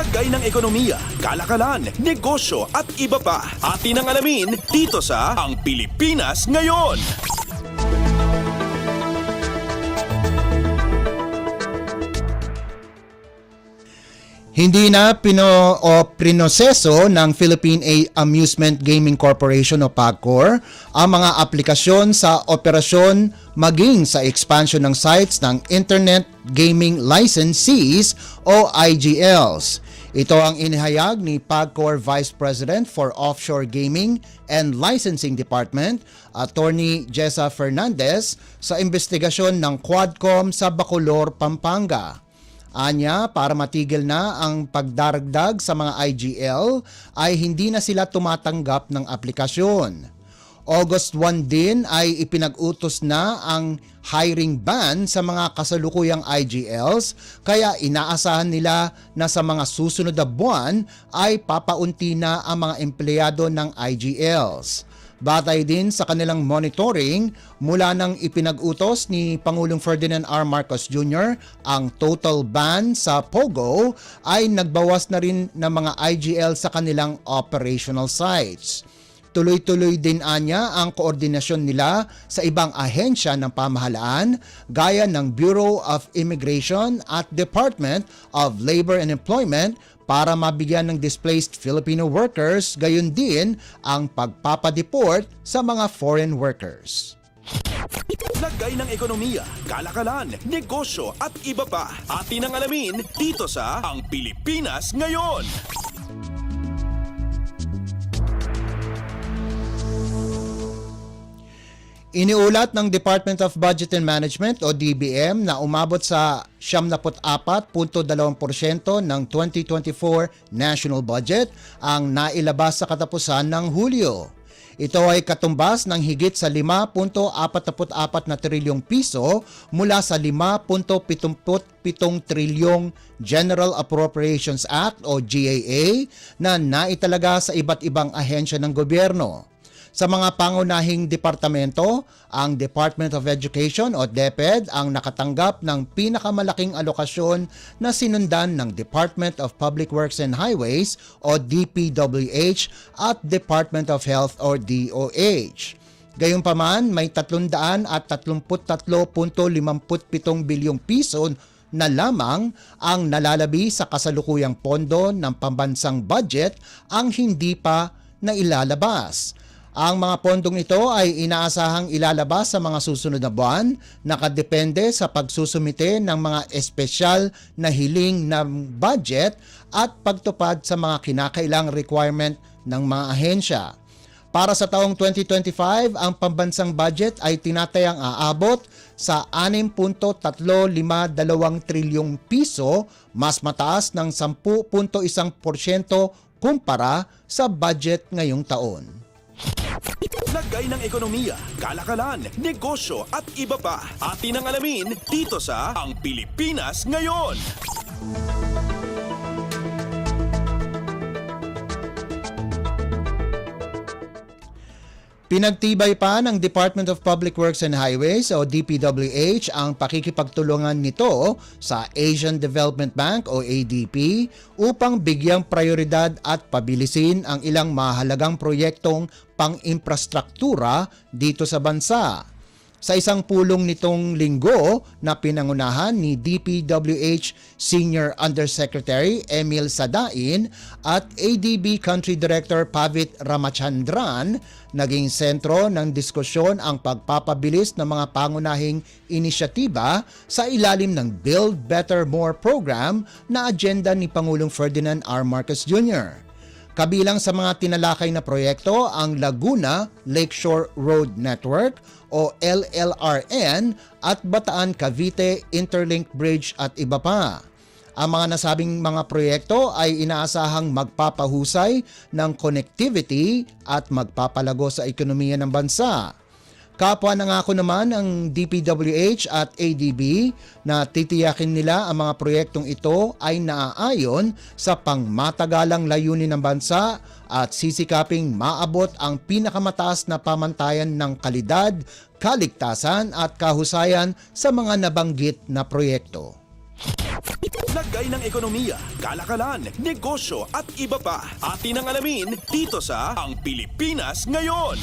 Lagay ng ekonomiya, kalakalan, negosyo at iba pa. Atin ang alamin dito sa Ang Pilipinas Ngayon. Hindi na prinoseso ng Philippine Amusement Gaming Corporation o PAGCOR ang mga aplikasyon sa operasyon maging sa expansion ng sites ng Internet Gaming Licensees o IGLs. Ito ang inihayag ni PAGCOR Vice President for Offshore Gaming and Licensing Department, Attorney Jessa Fernandez, sa investigasyon ng Quadcom sa Bacolor, Pampanga. Anya, para matigil na ang pagdaragdag sa mga IGL ay hindi na sila tumatanggap ng aplikasyon. August 1 din ay ipinag-utos na ang hiring ban sa mga kasalukuyang IGLs, kaya inaasahan nila na sa mga susunod na buwan ay papaunti na ang mga empleyado ng IGLs. Batay din sa kanilang monitoring, mula nang ipinag-utos ni Pangulong Ferdinand R. Marcos Jr. ang total ban sa POGO ay nagbawas na rin ng mga IGL sa kanilang operational sites. Tuloy-tuloy din anya ang koordinasyon nila sa ibang ahensya ng pamahalaan gaya ng Bureau of Immigration at Department of Labor and Employment para mabigyan ng displaced Filipino workers, gayon din ang pagpapadeport sa mga foreign workers. Lagay ng ekonomiya, kalakalan, negosyo at iba pa. Atin ang alamin dito sa Ang Pilipinas Ngayon. Iniulat ng Department of Budget and Management o DBM na umabot sa 74.2% ng 2024 national budget ang nailabas sa katapusan ng Hulyo. Ito ay katumbas ng higit sa 5.44 na trilyong piso mula sa 5.77 trilyong General Appropriations Act o GAA na naitalaga sa iba't ibang ahensya ng gobyerno. Sa mga pangunahing departamento, ang Department of Education o DepEd ang nakatanggap ng pinakamalaking alokasyon na sinundan ng Department of Public Works and Highways o DPWH at Department of Health or DOH. Gayunpaman, may 333.57 bilyong piso na lamang ang nalalabi sa kasalukuyang pondo ng pambansang budget ang hindi pa nailalabas. Ang mga pondong ito ay inaasahang ilalabas sa mga susunod na buwan, nakadepende sa pagsusumite ng mga espesyal na hiling ng budget at pagtupad sa mga kinakailang requirement ng mga ahensya. Para sa taong 2025, ang pambansang budget ay tinatayang aabot sa 6.352 trilyong piso, mas mataas ng 10.1% kumpara sa budget ngayong taon. Lagay ng ekonomiya, kalakalan, negosyo at iba pa. Atin ang alamin dito sa Ang Pilipinas Ngayon. Pinagtibay pa ng Department of Public Works and Highways o DPWH ang pakikipagtulungan nito sa Asian Development Bank o ADB upang bigyang prioridad at pabilisin ang ilang mahalagang proyektong pang-infrastruktura dito sa bansa. Sa isang pulong nitong linggo na pinangunahan ni DPWH Senior Undersecretary Emil Sadain at ADB Country Director Pavit Ramachandran, naging sentro ng diskusyon ang pagpapabilis ng mga pangunahing inisyatiba sa ilalim ng Build Better More program na agenda ni Pangulong Ferdinand R. Marcos Jr. Kabilang sa mga tinalakay na proyekto ang Laguna Lakeshore Road Network o LLRN at Bataan Cavite Interlink Bridge at iba pa. Ang mga nasabing mga proyekto ay inaasahang magpapahusay ng connectivity at magpapalago sa ekonomiya ng bansa. Kapwa nangako naman ang DPWH at ADB na titiyakin nila ang mga proyektong ito ay naaayon sa pangmatagalang layunin ng bansa at sisikaping maabot ang pinakamataas na pamantayan ng kalidad, kaligtasan at kahusayan sa mga nabanggit na proyekto. Lagay ng ekonomiya, kalakalan, negosyo at iba pa. Atin ang alamin dito sa Ang Pilipinas Ngayon.